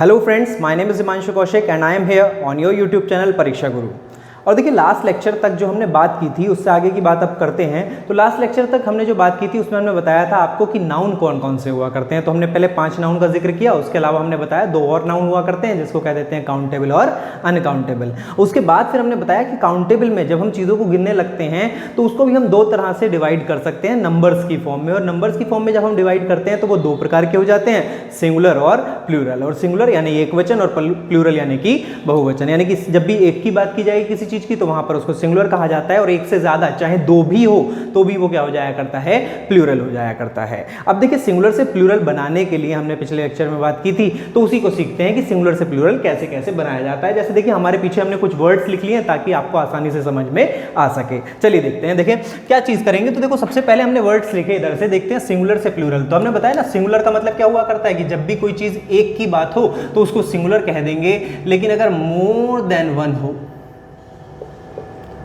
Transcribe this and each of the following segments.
Hello friends, my name is Himanshu Kaushik and I am here on your YouTube channel परीक्षा गुरु। और देखिए last lecture तक जो हमने बात की थी उससे आगे की बात अब करते हैं। तो लास्ट लेक्चर तक हमने जो बात की थी उसमें हमने बताया था आपको कि नाउन कौन कौन से हुआ करते हैं। तो हमने पहले 5 नाउन का जिक्र किया, उसके अलावा हमने बताया 2 और नाउन हुआ करते हैं जिसको कह देते हैं काउंटेबल और अनकाउंटेबल। उसके बाद फिर हमने बताया कि काउंटेबल में जब हम चीज़ों को गिनने लगते हैं तो उसको भी हम 2 तरह से डिवाइड कर सकते हैं, नंबर्स की फॉर्म में। और नंबर्स की फॉर्म में जब हम डिवाइड करते हैं तो वो 2 प्रकार के हो जाते हैं, सिंगुलर और प्लूरल। और सिंगुलर यानी एक वचन और प्लूरल यानी कि बहुवचन। यानी कि जब भी एक की बात की जाएगी किसी चीज़ की तो वहां पर सिंगुलर कहा जाता है, और एक से ज्यादा चाहे 2 भी हो तो भी वो क्या हो जाया करता है, प्लूरल हो जाया करता है। अब देखिए सिंगुलर से प्लूरल बनाने के लिए हमने पिछले लेक्चर में बात की थी, तो उसी को सीखते हैं कि सिंगुलर से प्लूरल कैसे कैसे बनाया जाता है। जैसे देखिए हमारे पीछे हमने कुछ वर्ड्स लिख लिए हैं ताकि आपको आसानी से समझ में आ सके। चलिए देखते हैं। देखिए क्या चीज करेंगे, तो देखो सबसे पहले हमने वर्ड्स लिखे, इधर से देखते हैं सिंगुलर से प्लूरल। तो हमने बताया ना सिंगुलर का मतलब क्या हुआ करता है कि जब भी कोई चीज एक की बात हो तो उसको सिंगुलर कह देंगे, लेकिन अगर मोर देन 1 हो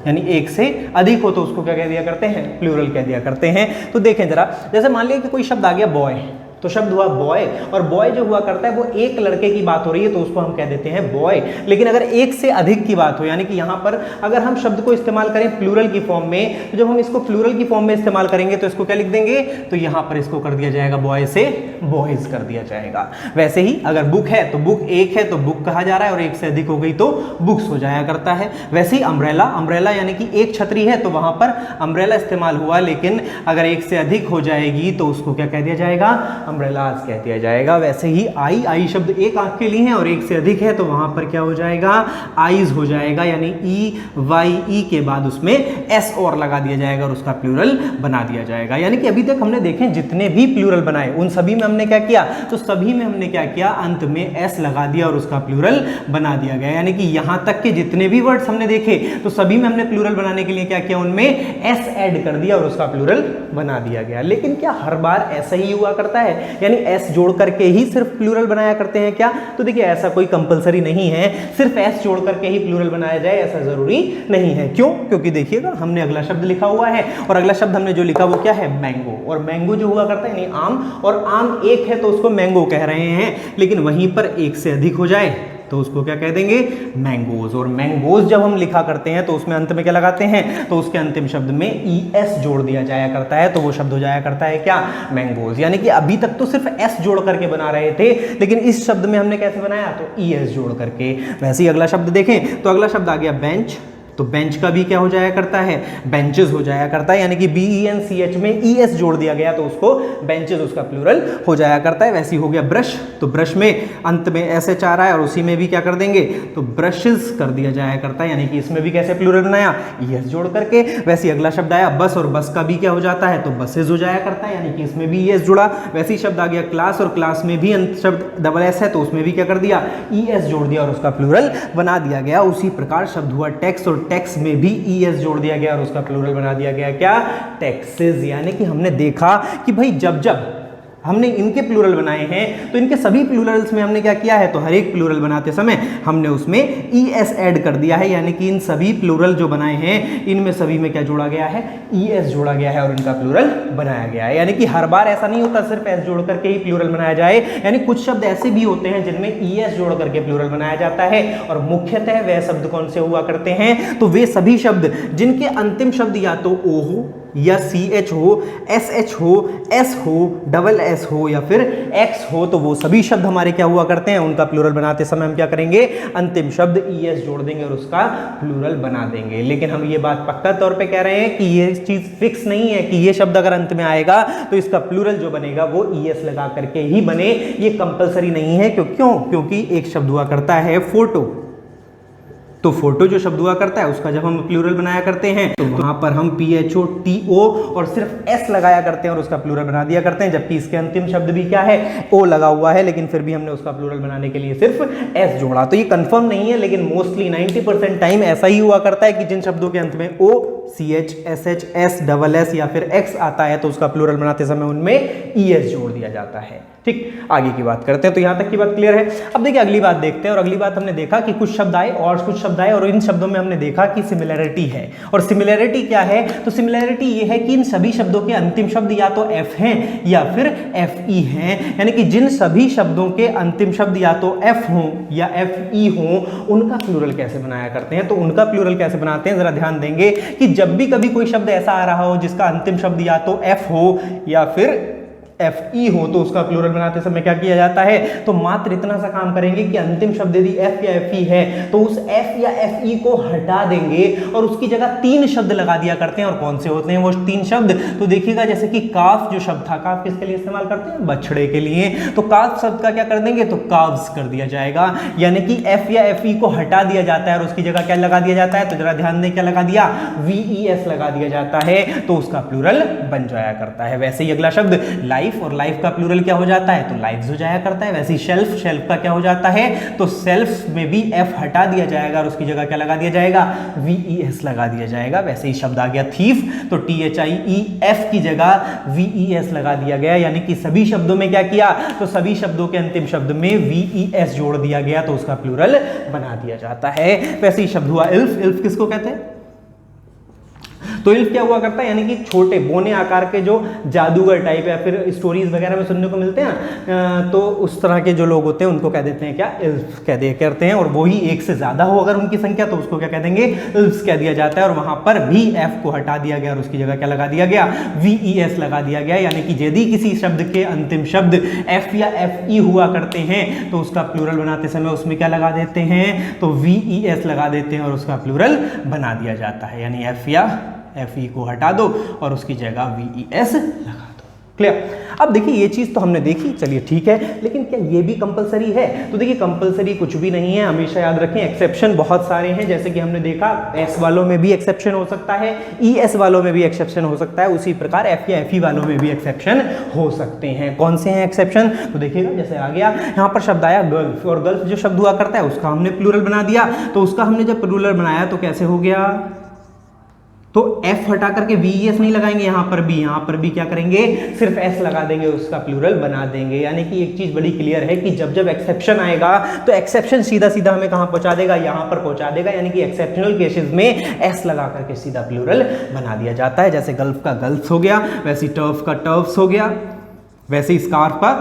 यानी एक से अधिक हो तो उसको क्या कह दिया करते हैं, प्लूरल कह दिया करते हैं। तो देखें जरा, जैसे मान लिया कि कोई शब्द आ गया बॉय, तो शब्द हुआ बॉय, और बॉय जो हुआ करता है वो एक लड़के की बात हो रही है तो उसको हम कह देते हैं बॉय। लेकिन अगर एक से अधिक की बात हो, यानी कि यहां पर अगर हम शब्द को इस्तेमाल करें प्लूरल की फॉर्म में, तो जब हम इसको प्लूरल की फॉर्म में इस्तेमाल करेंगे तो इसको क्या लिख देंगे, तो यहां पर इसको कर दिया जाएगा बॉय से बॉयज कर दिया जाएगा। वैसे ही अगर बुक है तो बुक एक है तो बुक कहा जा रहा है, और एक से अधिक हो गई तो बुक्स हो जाया करता है। वैसे ही अम्ब्रेला, अम्ब्रेला यानी कि एक छतरी है तो वहां पर अम्ब्रेला इस्तेमाल हुआ, लेकिन अगर एक से अधिक हो जाएगी तो उसको क्या कह दिया जाएगा, अम्ब्रेलाज कह दिया जाएगा। वैसे ही आई, आई शब्द एक आंख के लिए है और एक से अधिक है तो वहां पर क्या हो जाएगा, आईज हो जाएगा। यानी EYE के बाद उसमें S और लगा दिया जाएगा और उसका प्लूरल बना दिया जाएगा। यानी कि अभी तक हमने देखे जितने भी प्लूरल बनाए उन सभी में हमने क्या किया, तो सभी में हमने क्या किया, अंत में S लगा दिया और उसका प्लूरल बना दिया गया। यानी कि यहां तक के जितने भी वर्ड्स हमने देखे तो सभी में हमने प्लूरल बनाने के लिए क्या किया, उनमें S ऐड कर दिया और उसका प्लूरल बना दिया गया। लेकिन क्या हर बार ऐसा ही हुआ करता है, यानी S जोड़ करके ही सिर्फ प्लूरल बनाया करते हैं क्या? तो देखिए ऐसा कोई कंपलसरी नहीं है, सिर्फ S जोड़ करके ही प्लूरल बनाया जाए ऐसा जरूरी नहीं है। क्यों? क्योंकि देखिएगा हमने अगला शब्द लिखा हुआ है, और अगला शब्द हमने जो लिखा वो क्या है, मैंगो। और मैंगो जो हुआ करता है यानी आम, और आम एक है तो उसको मैंगो कह रहे हैं, लेकिन वहीं पर एक से अधिक हो जाए तो उसको क्या कह देंगे, मैंगोज। और मैंगोज जब हम लिखा करते हैं तो उसमें अंत में क्या लगाते हैं, तो उसके अंतिम शब्द में ES जोड़ दिया जाया करता है, तो वो शब्द हो जाया करता है क्या, मैंगोज। यानी कि अभी तक तो सिर्फ S जोड़ करके बना रहे थे, लेकिन इस शब्द में हमने कैसे बनाया, तो ES जोड़ करके। वैसे ही अगला शब्द देखें तो अगला शब्द आ गया बेंच, तो बेंच का भी क्या हो जाया करता है, बेंचेस हो जाया करता है। यानी कि BENCH में ES जोड़ दिया गया तो उसको बेंचेस उसका प्लूरल हो जाया करता है। वैसे ही हो गया ब्रश, तो ब्रश में अंत में SH आ रहा है और उसी में भी क्या कर देंगे, तो ब्रशेस कर दिया जाया करता है। यानी कि इसमें भी कैसे प्लूरल बनाया, ES जोड़ करके। वैसे ही अगला शब्द आया बस, और बस का भी क्या हो जाता है, तो बसेज हो जाया करता है, यानी कि इसमें भी ES जुड़ा। वैसे ही शब्द आ गया क्लास, और क्लास में भी अंत शब्द SS है तो उसमें भी क्या कर दिया, ES जोड़ दिया और उसका प्लूरल बना दिया गया। उसी प्रकार शब्द हुआ टैक्स, और टैक्स में भी ES जोड़ दिया गया और उसका प्लूरल बना दिया गया क्या, टैक्सेस। यानी कि हमने देखा कि भाई जब जब हमने इनके प्लूरल बनाए हैं तो इनके सभी प्लूरल्स में हमने क्या किया है, तो हर एक प्लूरल बनाते समय हमने उसमें ES ऐड कर दिया है। यानी कि इन सभी प्लूरल जो बनाए हैं इनमें सभी में क्या जोड़ा गया है, ES जोड़ा गया है और इनका प्लूरल बनाया गया है। यानी कि हर बार ऐसा नहीं होता सिर्फ S जोड़ करके ही प्लूरल बनाया जाए, यानी कुछ शब्द ऐसे भी होते हैं जिनमें ES जोड़ करके प्लूरल बनाया जाता है। और मुख्यतः वह शब्द कौन से हुआ करते हैं, तो वे सभी शब्द जिनके अंतिम शब्द या तो O हो या CH हो, SH हो, S हो, SS हो या फिर X हो, तो वो सभी शब्द हमारे क्या हुआ करते हैं, उनका प्लूरल बनाते समय हम क्या करेंगे, अंतिम शब्द ES जोड़ देंगे और उसका प्लूरल बना देंगे। लेकिन हम ये बात पक्का तौर पे कह रहे हैं कि ये चीज फिक्स नहीं है कि ये शब्द अगर अंत में आएगा तो इसका प्लूरल जो बनेगा वो ES लगा करके ही बने, ये कंपलसरी नहीं है। क्यों? क्योंकि एक शब्द हुआ करता है फोटो, तो फोटो जो शब्द हुआ करता है उसका जब हम प्लूरल बनाया करते हैं तो वहां पर हम PHOTO और सिर्फ S लगाया करते हैं और उसका प्लूरल बना दिया करते हैं, जबकि इसके अंतिम शब्द भी क्या है, O लगा हुआ है, लेकिन फिर भी हमने उसका प्लूरल बनाने के लिए सिर्फ S जोड़ा। तो ये कंफर्म नहीं है, लेकिन मोस्टली 90% टाइम ऐसा ही हुआ करता है कि जिन शब्दों के अंत में O CH SH S double S या फिर X आता है तो उसका प्लूरल बनाते समय उनमें ES जोड़ दिया जाता है। ठीक, आगे की बात करते हैं। तो यहाँ तक की बात क्लियर है। अब देखिए अगली बात देखते हैं, और अगली बात हमने देखा कि कुछ शब्द आए और कुछ शब्द आए, और इन शब्दों में हमने देखा कि सिमिलैरिटी है। और सिमिलैरिटी क्या है? तो सिमिलैरिटी ये है कि इन सभी शब्दों के अंतिम शब्द या तो F हैं या फिर FE हैं, यानी कि जिन सभी शब्दों के अंतिम शब्द या तो F हों या FE हों, उनका प्लूरल कैसे बनाया करते हैं। तो उनका प्लूरल कैसे बनाते हैं, जरा ध्यान देंगे कि जब भी कभी कोई शब्द ऐसा आ रहा हो जिसका अंतिम शब्द या तो F हो या फिर FE हो, तो उसका प्लूरल बनाते समय क्या किया जाता है, तो मात्र इतना सा काम करेंगे कि अंतिम शब्द यदि F या FE है तो उस F या FE को हटा देंगे और उसकी जगह 3 शब्द लगा दिया करते हैं। और कौन से होते हैं वो 3 शब्द? तो देखिएगा, जैसे कि काफ जो शब्द था, काफ किसके लिए इस्तेमाल करते हैं? बछड़े के लिए। तो काफ शब्द का क्या कर देंगे, तो काव्स कर दिया जाएगा, यानी कि F या FE को हटा दिया जाता है और उसकी जगह क्या लगा दिया जाता है, तो जरा ध्यान दें, क्या लगा दिया, VES लगा दिया जाता है, तो उसका प्लूरल बन जाया करता है। वैसे ही अगला शब्द लाइफ, और लाइफ का प्लूरल क्या हो जाता है, तो लाइव्स हो जाया करता है। वैसे ही शेल्फ, शेल्फ का क्या हो जाता है, तो सेल्फ में भी F हटा दिया जाएगा और उसकी जगह क्या लगा दिया जाएगा, VES लगा दिया जाएगा। वैसे ही शब्द आ गया थीफ, तो THIEF की जगह VES लगा दिया गया, यानी कि सभी शब्दों में क्या किया, तो सभी शब्दों के अंतिम शब्द में VES जोड़ दिया गया, तो उसका प्लूरल बना दिया जाता है। वैसे ही शब्द हुआ इल्फ, इल्फ किसको कहते हैं, तो इल्फ क्या हुआ करता है, यानी कि छोटे बोने आकार के जो जादूगर टाइप या फिर स्टोरीज वगैरह में सुनने को मिलते हैं, तो उस तरह के जो लोग होते हैं उनको कह देते हैं क्या, इल्फ कह दिया करते हैं। और वो ही एक से ज्यादा हो अगर उनकी संख्या तो उसको क्या कह देंगे, इल्फ्स कह दिया जाता है। और वहां पर भी F को हटा दिया गया और उसकी जगह क्या लगा दिया गया, VES लगा दिया गया, यानी कि यदि किसी शब्द के अंतिम शब्द F या FE हुआ करते हैं तो उसका प्लूरल बनाते समय उसमें क्या लगा देते हैं, तो VES लगा देते हैं और उसका प्लूरल बना दिया जाता है, यानी F या FE को हटा दो और उसकी जगह VES लगा दो। क्लियर? अब देखिए ये चीज तो हमने देखी, चलिए ठीक है, लेकिन क्या ये भी कंपलसरी है? तो देखिए कंपलसरी कुछ भी नहीं है, हमेशा याद रखें एक्सेप्शन बहुत सारे हैं। जैसे कि हमने देखा S वालों में भी एक्सेप्शन हो सकता है, ES वालों में भी एक्सेप्शन हो सकता है, उसी प्रकार F या FE वालों में भी एक्सेप्शन हो सकते हैं। कौन से हैं एक्सेप्शन? तो देखिएगा, जैसे आ गया यहाँ पर शब्द आया गल्फ, और गल्फ जो शब्द हुआ करता है उसका हमने प्लूरल बना दिया, तो उसका हमने जब प्लूरल बनाया तो कैसे हो गया, तो F हटा करके VES नहीं लगाएंगे, यहाँ पर भी क्या करेंगे, सिर्फ S लगा देंगे, उसका प्लूरल बना देंगे। यानी कि एक चीज बड़ी क्लियर है कि जब जब एक्सेप्शन आएगा तो एक्सेप्शन सीधा सीधा हमें कहाँ पहुंचा देगा, यहाँ पर पहुंचा देगा, यानी कि एक्सेप्शनल केसेस में S लगा करके सीधा प्लूरल बना दिया जाता है। जैसे गल्फ का गल्फ्स हो गया, वैसे टर्फ का टर्फ्स हो गया, वैसे स्कार्फ का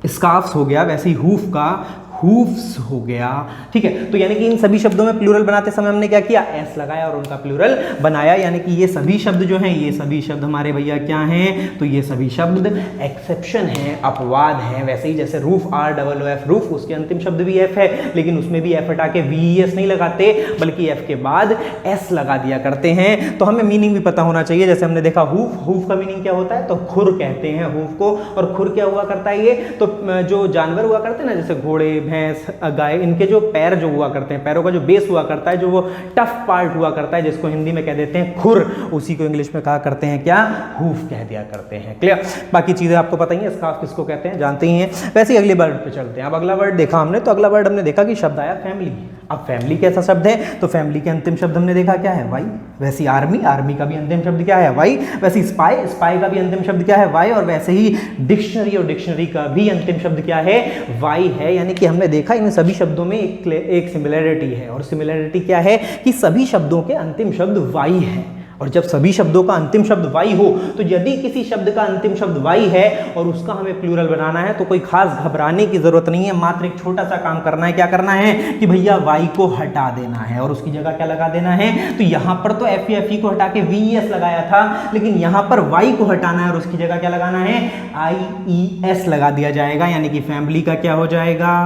स्कार्फ्स हो गया, वैसे ही हूफ का हूफ्स हो गया। ठीक है, तो यानी कि इन सभी शब्दों में प्लूरल बनाते समय हमने क्या किया, S लगाया और उनका प्लूरल बनाया। यानी कि ये सभी शब्द जो हैं, ये सभी शब्द हमारे भैया क्या हैं, तो ये सभी शब्द एक्सेप्शन हैं, अपवाद हैं। वैसे ही जैसे रूफ, ROOF रूफ, उसके अंतिम शब्द भी F है, लेकिन उसमें भी F हटा के VES नहीं लगाते, बल्कि F के बाद S लगा दिया करते हैं। तो हमें मीनिंग भी पता होना चाहिए। जैसे हमने देखा हूफ, हूफ का मीनिंग क्या होता है, तो खुर कहते हैं हूफ को। और खुर क्या हुआ करता है, ये तो जो जानवर हुआ करते हैं ना, जैसे घोड़े, भैंस, गाय, इनके जो पैर जो हुआ करते हैं, पैरों का जो बेस हुआ करता है, जो वो टफ पार्ट हुआ करता है, जिसको हिंदी में कह देते हैं खुर, उसी को इंग्लिश में कहा करते हैं क्या, हूफ कह दिया करते हैं। क्लियर? बाकी चीजें आपको पता ही है, स्कार्फ किसको कहते हैं जानते ही हैं। वैसे ही अगले वर्ड पे चलते हैं। अब अगला वर्ड देखा हमने, तो अगला वर्ड हमने देखा कि शब्द आया फैमिली। अब फैमिली कैसा शब्द है, तो फैमिली के अंतिम शब्द हमने देखा क्या है, वाई। वैसे आर्मी, आर्मी का भी अंतिम शब्द क्या है, वाई। वैसे स्पाई, स्पाई का भी अंतिम शब्द क्या है, वाई। और वैसे ही डिक्शनरी, और डिक्शनरी का भी अंतिम शब्द क्या है, वाई है। यानी कि हमने देखा इन सभी शब्दों में एक सिमिलैरिटी है, और सिमिलैरिटी क्या है कि सभी शब्दों के अंतिम शब्द वाई है। और जब सभी शब्दों का अंतिम शब्द वाई हो, तो यदि किसी शब्द का अंतिम शब्द वाई है और उसका हमें प्लूरल बनाना है, तो कोई खास घबराने की जरूरत नहीं है। मात्र एक छोटा सा काम करना है। क्या करना है कि भैया वाई को हटा देना है और उसकी जगह क्या लगा देना है, तो यहां पर तो एफ या FE को हटा के VES लगाया था, लेकिन यहां पर वाई को हटाना है और उसकी जगह क्या लगाना है, IES लगा दिया जाएगा। यानी कि फैमिली का क्या हो जाएगा,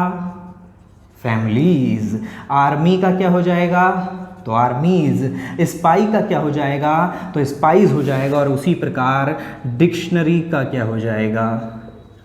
फैमिलीज। आर्मी का क्या हो जाएगा, तो आर्मीज। स्पाई का क्या हो जाएगा, तो स्पाइज हो जाएगा। और उसी प्रकार डिक्शनरी का क्या हो जाएगा,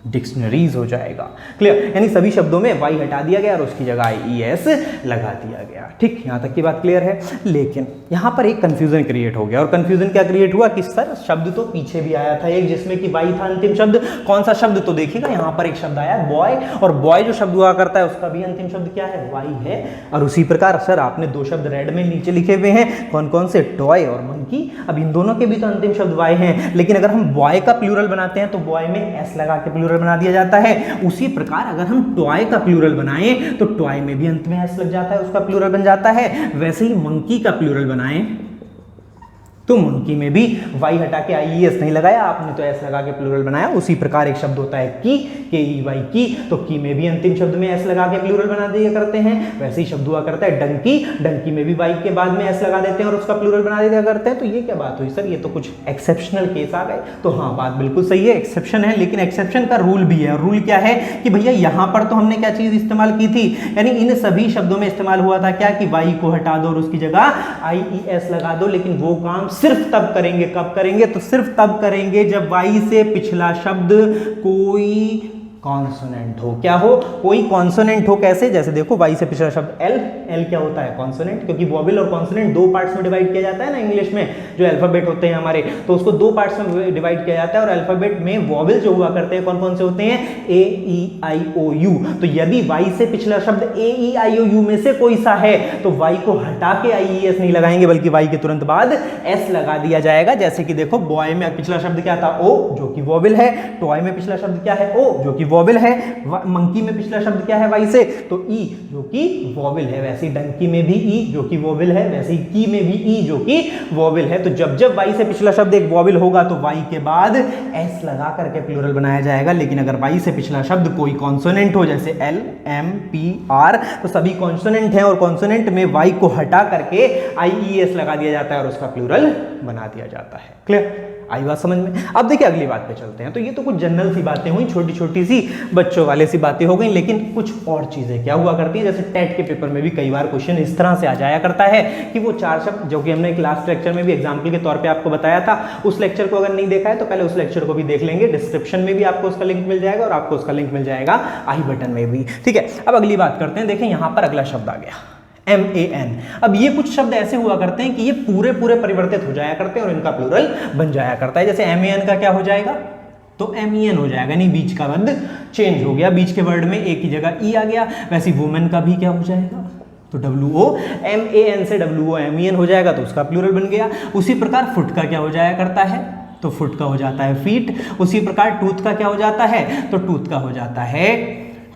डिक्शनरीज हो जाएगा। क्लियर, यानी सभी शब्दों में वाई हटा दिया गया और उसकी जगह IES लगा दिया गया। ठीक, यहाँ तक की बात क्लियर है। लेकिन यहाँ पर एक कंफ्यूजन क्रिएट हो गया, और कंफ्यूजन क्या क्रिएट हुआ कि सर शब्द तो पीछे भी आया था एक, जिसमें कि वाई था अंतिम शब्द। कौन सा शब्द? तो देखिएगा यहाँ पर एक शब्द आया बॉय, और बॉय जो शब्द हुआ करता है उसका भी अंतिम शब्द क्या है? वाई है। और उसी प्रकार सर आपने दो शब्द रेड में नीचे लिखे हुए हैं, कौन कौन से? टॉय और मंकी। अब इन दोनों के भी तो अंतिम शब्द वाई हैं, लेकिन अगर हम बॉय का प्लूरल बनाते हैं तो बॉय में एस लगा के प्लूरल बना दिया जाता है। उसी प्रकार अगर हम टॉय का प्लूरल बनाएं तो टॉय में भी अंत में एस लग जाता है, उसका प्लूरल बन जाता है। वैसे ही मंकी का प्लूरल बनाएं तो मंकी में भी वाई हटा के IES नहीं लगाया आपने, तो एस लगा के प्लूरल बनाया। उसी प्रकार एक शब्द होता है की, KEY की, तो की में भी अंतिम शब्द में एस लगा के प्लूरल बना दिया करते हैं। वैसे ही शब्द हुआ करता है डंकी, डंकी में भी वाई के बाद में एस लगा देते हैं और उसका प्लूरल बना दिया करते हैं। तो ये क्या बात हुई सर? ये तो कुछ एक्सेप्शनल केस आ गए। तो हाँ, बात बिल्कुल सही है, एक्सेप्शन है, लेकिन एक्सेप्शन का रूल भी है। रूल क्या है कि भैया यहाँ पर तो हमने क्या चीज इस्तेमाल की थी, यानी इन सभी शब्दों में इस्तेमाल हुआ था क्या कि वाई को हटा दो और उसकी जगह IES लगा दो। लेकिन वो काम सिर्फ तब करेंगे, कब करेंगे? तो सिर्फ तब करेंगे जब वाई से पिछला शब्द कोई कॉन्सोनेंट हो। क्या हो? कोई कॉन्सोनेंट हो। कैसे? जैसे देखो वाई से पिछला शब्द एल, एल क्या होता है? कॉन्सोनेंट, क्योंकि वॉवेल और कॉन्सोनेंट दो पार्ट्स में डिवाइड किया जाता है ना इंग्लिश में, जो अल्फाबेट होते हैं हमारे, तो उसको दो पार्ट्स में डिवाइड किया जाता है। और अल्फाबेट में वॉवेल जो हुआ करते हैं कौन कौन से होते हैं? AEIOU। तो यदि वाई से पिछला शब्द AEIOU में से कोई सा है तो वाई को हटा के IES नहीं लगाएंगे, बल्कि वाई के तुरंत बाद एस लगा दिया जाएगा। जैसे कि देखो बॉय में पिछला शब्द क्या था? ओ, जो कि वॉवेल है। टॉय में पिछला शब्द क्या है? ओ, जो कि वॉवेल है। मंकी में पिछला शब्द क्या है वाई से? तो ई, जो कि वॉवेल है। वैसे ही डंकी में भी ई, जो कि वॉवेल है। वैसे ही की में भी ई, जो कि वॉवेल है। तो जब जब वाई से पिछला शब्द एक वॉवेल होगा तो वाई के बाद एस लगा करके प्लूरल बनाया जाएगा। लेकिन अगर वाई से पिछला शब्द कोई कॉन्सोनेंट हो, जैसे L, M, P, R, तो सभी कॉन्सोनेंट हैं और कॉन्सोनेंट में वाई को हटा करके IES लगा दिया जाता है और उसका प्लूरल बना दिया जाता है। क्लियर? आई बात समझ में? अब देखिए अगली बात पे चलते हैं। तो ये तो कुछ जनरल सी बातें हुई, छोटी छोटी सी बच्चों वाले सी बातें हो गई, लेकिन कुछ और चीजें क्या हुआ करती हैं। जैसे टेट के पेपर में भी कई बार क्वेश्चन इस तरह से आ जाया करता है कि वो चार शब्द, जो कि हमने एक लास्ट लेक्चर में भी एग्जाम्पल के तौर पे आपको बताया था, उस लेक्चर को अगर नहीं देखा है तो पहले उस लेक्चर को भी देख लेंगे। डिस्क्रिप्शन में भी आपको उसका लिंक मिल जाएगा और आपको उसका लिंक मिल जाएगा आई बटन में भी। ठीक है, अब अगली बात करते हैं। देखें यहाँ पर अगला शब्द आ गया MAN। अब ये कुछ शब्द ऐसे हुआ करते हैं कि ये पूरे पूरे परिवर्तित हो जाया करते हैं और इनका प्लूरल बन जाया करता है। जैसे MAN का क्या हो जाएगा? तो MEN हो जाएगा, नहीं बीच का वर्ड चेंज हो गया, बीच के वर्ड में एक ही जगह ई आ गया। वैसे वुमेन का भी क्या हो जाएगा? तो WOMAN से WOMEN हो जाएगा, तो उसका प्लूरल बन गया। उसी प्रकार फुट का क्या हो जाया करता है? तो फुट का हो जाता है फीट। उसी प्रकार टूथ का क्या हो जाता है? तो टूथ का हो जाता है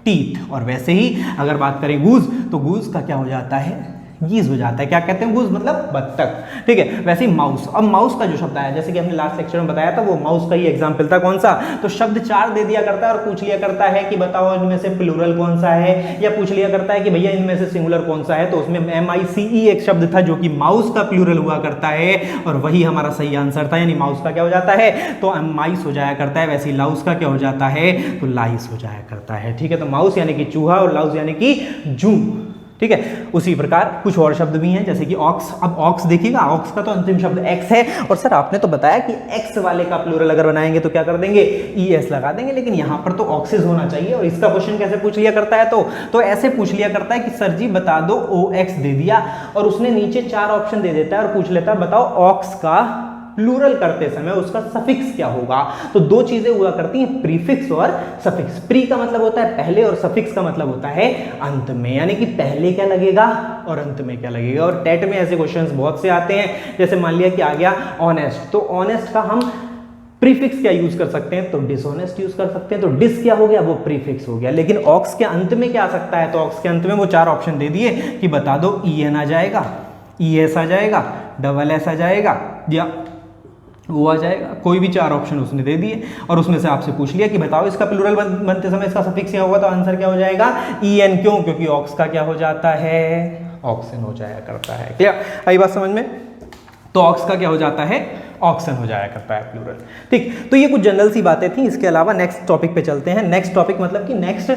टीथ। और वैसे ही अगर बात करें गूज, तो गूज का क्या हो जाता है? गीज हो जाता है। क्या कहते हैं? गूज मतलब बत्तख। ठीक है, वैसे ही माउस। अब माउस का जो शब्द आया, जैसे कि हमने लास्ट लेक्चर में बताया था, वो माउस का ही एग्जांपल था। कौन सा? तो शब्द चार दे दिया करता है और पूछ लिया करता है कि बताओ इनमें से प्लूरल कौन सा है, या पूछ लिया करता है कि भैया इनमें से सिंगुलर कौन सा है। तो उसमें MICE एक शब्द था जो कि माउस का प्लूरल हुआ करता है, और वही हमारा सही आंसर था। यानी माउस का क्या हो जाता है? तो माइस हो जाया करता है। वैसे ही लाउस का क्या हो जाता है? तो लाइस हो जाया करता है। ठीक है, तो माउस यानी कि चूहा और लाउस यानी कि जू। ठीक है, उसी प्रकार कुछ और शब्द भी हैं, जैसे कि ऑक्स। अब ऑक्स देखिएगा, ऑक्स का तो अंतिम शब्द एक्स है, और सर आपने तो बताया कि एक्स वाले का प्लूरल अगर बनाएंगे तो क्या कर देंगे? ES लगा देंगे। लेकिन यहाँ पर तो ऑक्सिस होना चाहिए, और इसका क्वेश्चन कैसे पूछ लिया करता है? तो ऐसे पूछ लिया करता है कि सर जी बता दो, OX दे दिया और उसने नीचे चार ऑप्शन दे देता है और पूछ लेता है बताओ ऑक्स का प्लूरल करते समय उसका सफिक्स क्या होगा। तो दो चीजें हुआ करती हैं, प्रीफिक्स और सफिक्स। प्री का मतलब होता है पहले और सफिक्स का मतलब होता है अंत में, यानी कि पहले क्या लगेगा और अंत में क्या लगेगा। और टेट में ऐसे क्वेश्चंस बहुत से आते हैं, जैसे मान लिया कि आ गया ऑनेस्ट, तो ऑनेस्ट का हम प्रीफिक्स क्या यूज कर सकते हैं? तो डिसऑनेस्ट यूज कर सकते हैं। तो डिस क्या हो गया? वो प्रीफिक्स हो गया। लेकिन ऑक्स के अंत में क्या आ सकता है? तो ऑक्स के अंत में वो चार ऑप्शन दे दिए कि बता दो EN आ जाएगा, ES आ जाएगा, SS आ जाएगा, या वो आ जाएगा। कोई भी चार ऑप्शन उसने दे दिए और उसमें से आपसे पूछ लिया कि बताओ इसका प्लूरल बनते समय इसका सफिक्स क्या होगा। तो आंसर क्या हो जाएगा? EN। क्यों? क्योंकि ऑक्स का क्या हो जाता है? ऑक्सन हो जाया करता है। क्या आई बात समझ में? तो ऑक्स का क्या हो जाता है? ऑक्सन हो जाया करता है प्लूरल। ठीक, तो ये कुछ जनरल सी बातें थी। इसके अलावा नेक्स्ट टॉपिक पे चलते हैं। नेक्स्ट टॉपिक मतलब कि नेक्स्ट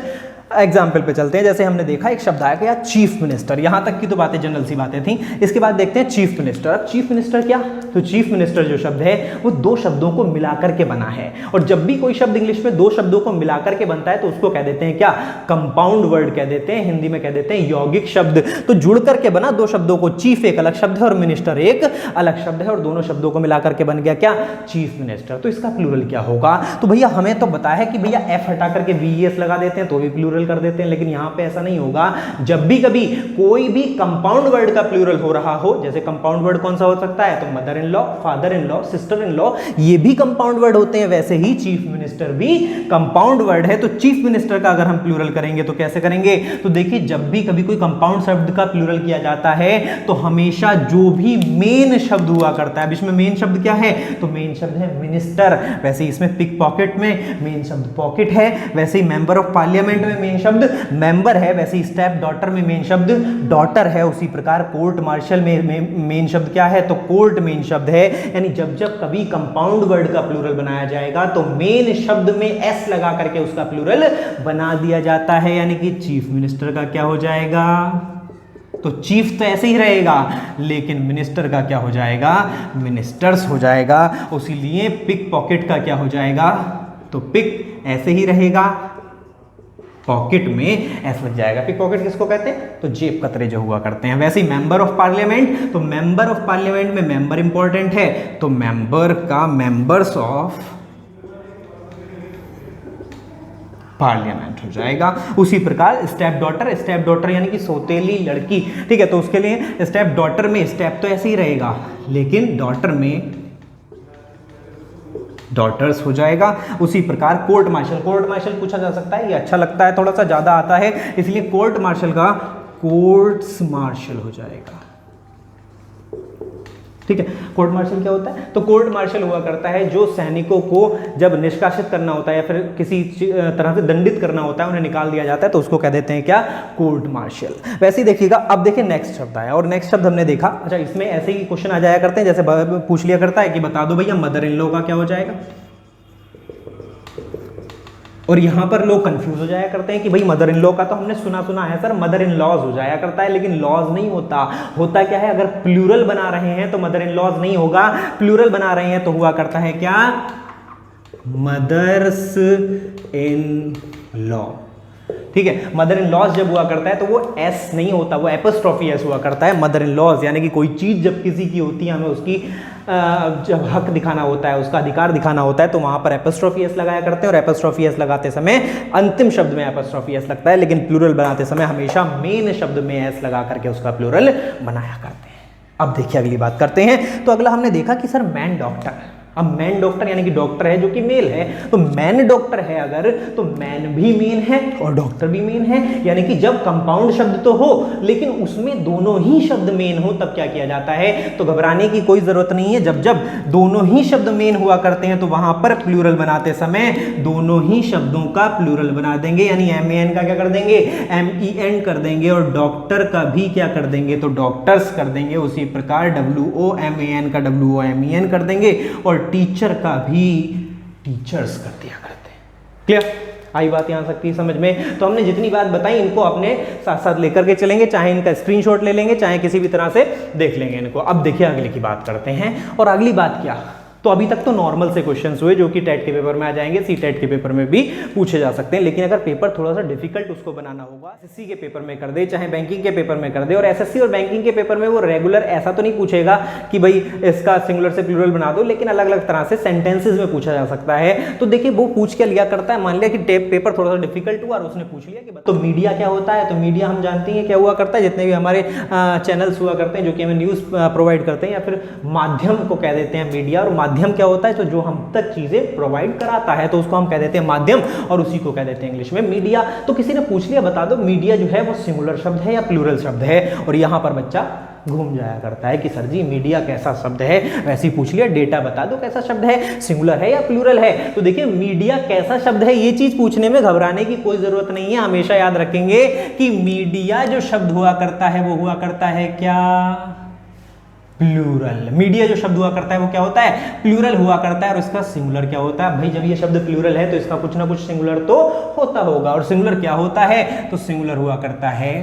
एग्जाम्पल पे चलते हैं। जैसे हमने देखा एक शब्द आया कि यार चीफ मिनिस्टर, यहां तक की तो बातें जनरल सी बातें थी। इसके बाद देखते हैं चीफ मिनिस्टर। अब चीफ मिनिस्टर क्या, तो चीफ मिनिस्टर जो शब्द है वो दो शब्दों को मिलाकर के बना है, और जब भी कोई शब्द इंग्लिश में दो शब्दों को मिलाकर के बनता है तो उसको कह देते हैं क्या, कंपाउंड वर्ड कह देते हैं, हिंदी में कह देते हैं यौगिक शब्द। तो जुड़ करके बना दो शब्दों को, चीफ एक अलग शब्द है और मिनिस्टर एक अलग शब्द है, और दोनों शब्दों को मिलाकर के बन गया क्या, चीफ मिनिस्टर। तो इसका प्लूरल क्या होगा, तो भैया हमें तो पता है कि भैया एफ हटा करके वीएस लगा देते हैं तो भी प्लूरल कर देते हैं, लेकिन यहां पे ऐसा नहीं होगा। जब भी कभी कोई भी कंपाउंड वर्ड का प्लूरल हो रहा हो, जैसे कंपाउंड वर्ड कौन सा हो सकता है, तो mother in law, father in law, sister in law, ये भी कंपाउंड वर्ड होते हैं, वैसे ही चीफ मिनिस्टर भी कंपाउंड वर्ड है। तो चीफ मिनिस्टर का अगर हम प्लूरल करेंगे तो कैसे करेंगे, तो देखिए जब भी कभी कोई कंपाउंड शब्द का प्लूरल किया जाता है तो हमेशा जो भी मेन शब्द हुआ करता है, अब इसमें मेन शब्द क्या है, तो मेन शब्द है मिनिस्टर। वैसे इसमें पिक पॉकेट में मेन शब्द पॉकेट है, वैसे ही मेंबर ऑफ पार्लियामेंट में मेन शब्द मेंबर है, वैसे ही स्टेप डॉटर में मेन शब्द डॉटर है। उसी प्रकार कोर्ट मार्शल में मेन शब्द क्या है, तो कोर्ट मेन शब्द है। यानी जब जब कभी कंपाउंड वर्ड का प्लूरल बनाया जाएगा तो मेन शब्द में एस लगा करके उसका प्लूरल बना दिया जाता है, यानी कि चीफ मिनिस्टर का क्या हो जाएगा, तो चीफ तो ऐसे ही रहेगा, लेकिन मिनिस्टर का क्या हो जाएगा, मिनिस्टर्स हो जाएगा। उसीलिए पिक पॉकेट का क्या हो जाएगा, तो पिक ऐसे ही रहेगा, पॉकेट में एस लग जाएगा। पिक पॉकेट किसको कहते हैं, तो जेब कतरे जो हुआ करते हैं। वैसे ही मेंबर ऑफ पार्लियामेंट, तो मेंबर ऑफ पार्लियामेंट में मेंबर इंपॉर्टेंट है, तो मेंबर का मेंबर्स ऑफ पार्लियामेंट हो जाएगा। उसी प्रकार स्टेप डॉटर, स्टेप डॉटर यानी कि सौतेली लड़की, ठीक है, तो उसके लिए स्टेप डॉटर में स्टेप तो ऐसे ही रहेगा, लेकिन डॉटर में डॉटर्स हो जाएगा। उसी प्रकार कोर्ट मार्शल, कोर्ट मार्शल पूछा जा सकता है, ये अच्छा लगता है, थोड़ा सा ज्यादा आता है, इसलिए कोर्ट मार्शल का कोर्ट्स मार्शल हो जाएगा। ठीक है, कोर्ट मार्शल क्या होता है, तो कोर्ट मार्शल हुआ करता है जो सैनिकों को जब निष्कासित करना होता है या फिर किसी तरह से दंडित करना होता है, उन्हें निकाल दिया जाता है, तो उसको कह देते हैं क्या, कोर्ट मार्शल। वैसे ही देखिएगा, अब देखिए नेक्स्ट शब्द आया, और नेक्स्ट शब्द हमने देखा, अच्छा इसमें ऐसे ही क्वेश्चन आ जाया करते हैं, जैसे पूछ लिया करता है कि बता दो भैया मदर इन लॉ का क्या हो जाएगा, और यहां पर लोग कंफ्यूज हो जाया करते हैं कि भाई मदर इन लॉ का तो हमने सुना है सर, मदर इन लॉज हो जाया करता है, लेकिन लॉज नहीं होता। होता क्या है, अगर प्लूरल बना रहे हैं तो मदर इन लॉज नहीं होगा, प्लूरल बना रहे हैं तो हुआ करता है क्या, मदर्स इन लॉ। ठीक है, मदर इन लॉज जब हुआ करता है तो वो एस नहीं होता, वो एपोस्ट्रोफी एस हुआ करता है। मदर इन लॉज यानी कि कोई चीज जब किसी की होती है, हमें उसकी जब हक दिखाना होता है, उसका अधिकार दिखाना होता है, तो वहां पर एपोस्ट्रोफी एस लगाया करते हैं, और एपोस्ट्रोफी एस लगाते समय अंतिम शब्द में एपोस्ट्रोफी एस लगता है, लेकिन प्लूरल बनाते समय हमेशा मेन शब्द में एस लगा करके उसका प्लूरल बनाया करते हैं। अब देखिए अगली बात करते हैं। तो अगला हमने देखा कि सर मैन डॉक्टर, अब मैन डॉक्टर यानी कि डॉक्टर है जो कि मेल है, तो मैन डॉक्टर है अगर, तो मैन भी मेन है और डॉक्टर भी मेन है, यानी कि जब कंपाउंड शब्द तो हो लेकिन उसमें दोनों ही शब्द मेन हो तब क्या किया जाता है, तो घबराने की कोई जरूरत नहीं है। जब जब दोनों ही शब्द मेन हुआ करते हैं तो वहां पर प्लूरल बनाते समय दोनों ही शब्दों का प्लूरल बना देंगे, यानी एम का क्या कर देंगे, MEN कर देंगे, और डॉक्टर का भी क्या कर देंगे, तो डॉक्टर्स कर देंगे। उसी प्रकार WOMAN का WOMEN कर देंगे, और टीचर का भी टीचर्स कर दिया करते हैं। क्लियर, आई बात यहां सकती है समझ में। तो हमने जितनी बात बताई इनको अपने साथ साथ लेकर के चलेंगे, चाहे इनका स्क्रीनशॉट ले लेंगे, चाहे किसी भी तरह से देख लेंगे इनको। अब देखिए अगले की बात करते हैं, और अगली बात क्या, तो अभी तक तो नॉर्मल से क्वेश्चंस हुए जो कि टेट के पेपर में आ जाएंगे, सी-टेट के पेपर में भी पूछे जा सकते हैं, लेकिन अगर पेपर थोड़ा सा डिफिकल्ट उसको बनाना होगा, एसएससी के पेपर में कर दे, चाहे बैंकिंग के पेपर में कर दे, और एसएससी और बैंकिंग के पेपर में वो रेगुलर ऐसा तो नहीं पूछेगा कि भाई इसका सिंगुलर से प्लूरल बना दो, लेकिन अलग अलग तरह से सेंटेंसेस में पूछा जा सकता है। तो देखिए वो पूछ के लिया करता है, मान लिया कि पेपर थोड़ा सा डिफिकल्ट हुआ और उसने पूछ लिया कि तो मीडिया क्या होता है, तो मीडिया हम जानते हैं क्या हुआ करता है, जितने भी हमारे चैनल्स हुआ करते हैं जो कि हमें न्यूज़ प्रोवाइड करते हैं, या फिर माध्यम को कह देते हैं मीडिया, और माध्यम क्या होता है, तो जो हम तक चीजें प्रोवाइड कराता है तो उसको हम कह देते हैं माध्यम, और उसी को कह देते हैं इंग्लिश में मीडिया। तो किसी ने पूछ लिया बता दो मीडिया जो है वो सिंगुलर शब्द है या प्लूरल शब्द है, और यहां पर बच्चा घूम जाया करता है कि सर जी मीडिया कैसा शब्द है, वैसे ही पूछ लिया डेटा बता दो कैसा शब्द है, सिंगुलर है या प्लूरल है। तो देखिए मीडिया कैसा शब्द है, ये चीज पूछने में घबराने की कोई जरूरत नहीं है। हमेशा याद रखेंगे कि मीडिया जो शब्द हुआ करता है वो हुआ करता है क्या, प्लूरल। मीडिया जो शब्द हुआ करता है वो क्या होता है, प्लूरल हुआ करता है, और इसका सिंगुलर क्या होता है, भाई जब ये शब्द प्लूरल है तो इसका कुछ ना कुछ सिंगुलर तो होता होगा, और सिंगुलर क्या होता है, तो सिंगुलर हुआ करता है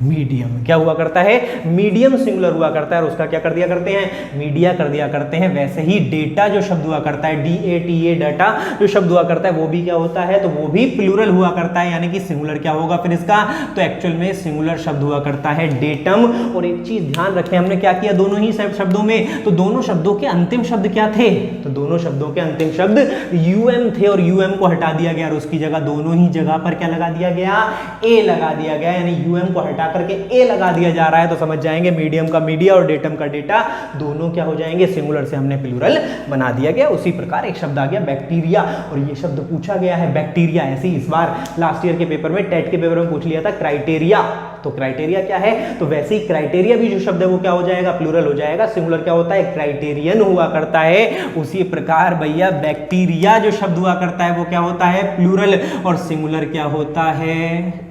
मीडियम। क्या हुआ करता है, मीडियम सिंगुलर हुआ करता है, और उसका क्या कर दिया करते हैं, मीडिया कर दिया करते हैं। वैसे ही डेटा जो शब्द हुआ करता है, DATA डाटा जो शब्द हुआ करता है वो भी क्या होता है, तो वो भी प्लूरल हुआ करता है, यानी कि सिंगुलर क्या होगा फिर इसका, तो एक्चुअल में सिंगुलर शब्द हुआ करता है डेटम। और एक चीज ध्यान रखें, हमने क्या किया दोनों ही शब्दों में, तो दोनों शब्दों के अंतिम शब्द क्या थे, तो दोनों शब्दों के अंतिम शब्द UM थे, और UM को हटा दिया गया और उसकी जगह दोनों ही जगह पर क्या लगा दिया गया, A लगा दिया गया, यानी UM को हटा करके A लगा दिया जा रहा है। तो समझ जाएंगे मीडियम का मीडिया और डेटम का डेटा दोनों क्या हो जाएंगे, सिंगुलर से हमने प्लूरल बना दिया गया। उसी प्रकार एक शब्द आ गया बैक्टीरिया, और ये शब्द पूछा गया है बैक्टीरिया, ऐसे ही इस बार लास्ट ईयर के पेपर में, टेट के पेपर में पूछ लिया था क्राइटेरिया। तो क्राइटेरिया क्या है, तो वैसे ही क्राइटेरिया भी जो शब्द है वो क्या हो जाएगा, प्लूरल हो जाएगा। सिंगुलर क्या होता है, क्राइटेरियन हुआ करता है। उसी प्रकार भैया बैक्टीरिया जो शब्द हुआ करता है वो क्या होता है, प्लूरल, और सिंगुलर क्या होता है,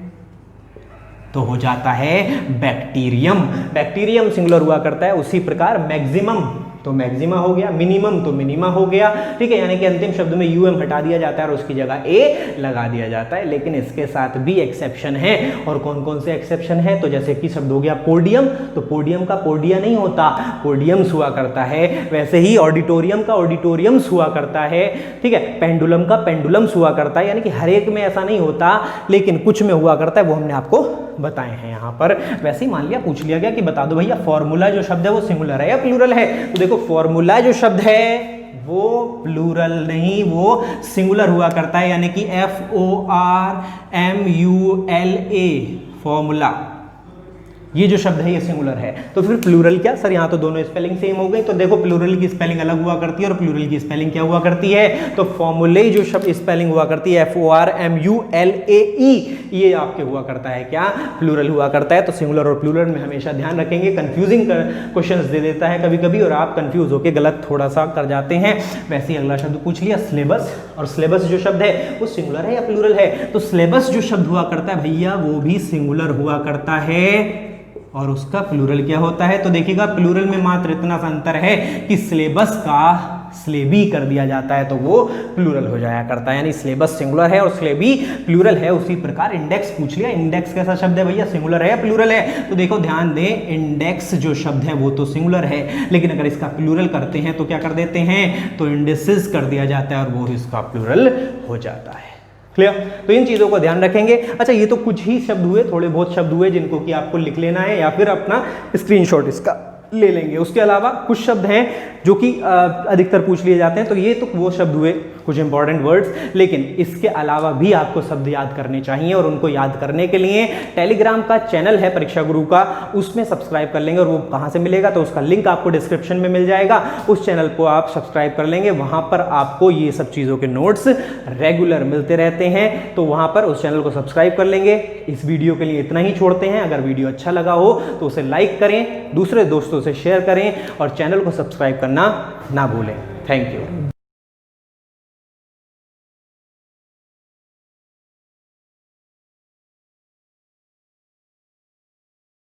तो हो जाता है बैक्टीरियम। बैक्टीरियम सिंगुलर हुआ करता है। उसी प्रकार मैक्सिमम तो मैक्सिमा हो गया, मिनिमम तो मिनिमा हो गया, ठीक है, यानी कि अंतिम शब्द में UM हटा दिया जाता है और उसकी जगह A लगा दिया जाता है। लेकिन इसके साथ भी एक्सेप्शन है, और कौन कौन से एक्सेप्शन है, तो जैसे कि शब्द हो गया पोडियम, तो पोडियम का पोडिया नहीं होता, पोडियम्स हुआ करता है। वैसे ही ऑडिटोरियम का ऑडिटोरियम्स हुआ करता है, ठीक है, पेंडुलम का पेंडुलम्स हुआ करता है, यानी कि हर एक में ऐसा नहीं होता, लेकिन कुछ में हुआ करता है, वो हमने आपको बताए हैं यहाँ पर। वैसे ही मान लिया पूछ लिया गया कि बता दो भैया फॉर्मूला जो शब्द है वो सिंगुलर है या प्लूरल है, तो देखो फॉर्मूला जो शब्द है वो प्लूरल नहीं, वो सिंगुलर हुआ करता है, यानी कि FORMULA फॉर्मूला, ये जो शब्द है ये सिंगुलर है। तो फिर प्लूरल क्या सर, यहाँ तो दोनों स्पेलिंग सेम हो गई, तो देखो प्लूरल की स्पेलिंग अलग हुआ करती है और प्लूरल की स्पेलिंग क्या हुआ करती है, तो फॉर्मूले जो शब्द स्पेलिंग हुआ करती है FORMULAE, ये आपके हुआ करता है क्या, प्लूरल हुआ करता है। तो सिंगुलर और प्लूरल में हमेशा ध्यान रखेंगे, कंफ्यूजिंग क्वेश्चंस दे देता है कभी कभी, और आप कंफ्यूज होकर गलत थोड़ा सा कर जाते हैं। वैसे ही अगला शब्द पूछ लिया सिलेबस, और सिलेबस जो शब्द है वो सिंगुलर है या प्लूरल है, तो सिलेबस जो शब्द हुआ करता है भैया वो भी सिंगुलर हुआ करता है, और उसका प्लूरल क्या होता है, तो देखिएगा प्लूरल में मात्र इतना सा अंतर है कि सिलेबस का स्लेबी कर दिया जाता है, तो वो प्लूरल हो जाया करता है, यानी सिलेबस सिंगुलर है और स्लेबी प्लूरल है। उसी प्रकार इंडेक्स पूछ लिया, इंडेक्स कैसा शब्द है भैया, सिंगुलर है या प्लूरल है, तो देखो ध्यान दें, इंडेक्स जो शब्द है वो तो सिंगुलर है, लेकिन अगर इसका प्लूरल करते हैं तो क्या कर देते हैं, तो इंडेसेस कर दिया जाता है, और वो इसका प्लूरल हो जाता है। क्लियर, तो इन चीजों को ध्यान रखेंगे। अच्छा, ये तो कुछ ही शब्द हुए, थोड़े बहुत शब्द हुए जिनको कि आपको लिख लेना है या फिर अपना स्क्रीनशॉट इसका ले लेंगे। उसके अलावा कुछ शब्द हैं जो कि अधिकतर पूछ लिए जाते हैं, तो ये तो वो शब्द हुए कुछ इंपॉर्टेंट वर्ड्स, लेकिन इसके अलावा भी आपको शब्द याद करने चाहिए, और उनको याद करने के लिए टेलीग्राम का चैनल है परीक्षा गुरु का, उसमें सब्सक्राइब कर लेंगे, और वो कहाँ से मिलेगा, तो उसका लिंक आपको डिस्क्रिप्शन में मिल जाएगा, उस चैनल को आप सब्सक्राइब कर लेंगे, वहाँ पर आपको ये सब चीज़ों के नोट्स रेगुलर मिलते रहते हैं, तो वहाँ पर उस चैनल को सब्सक्राइब कर लेंगे। इस वीडियो के लिए इतना ही छोड़ते हैं, अगर वीडियो अच्छा लगा हो तो उसे लाइक करें, दूसरे दोस्तों से शेयर करें, और चैनल को सब्सक्राइब करना ना भूलें। Thank you.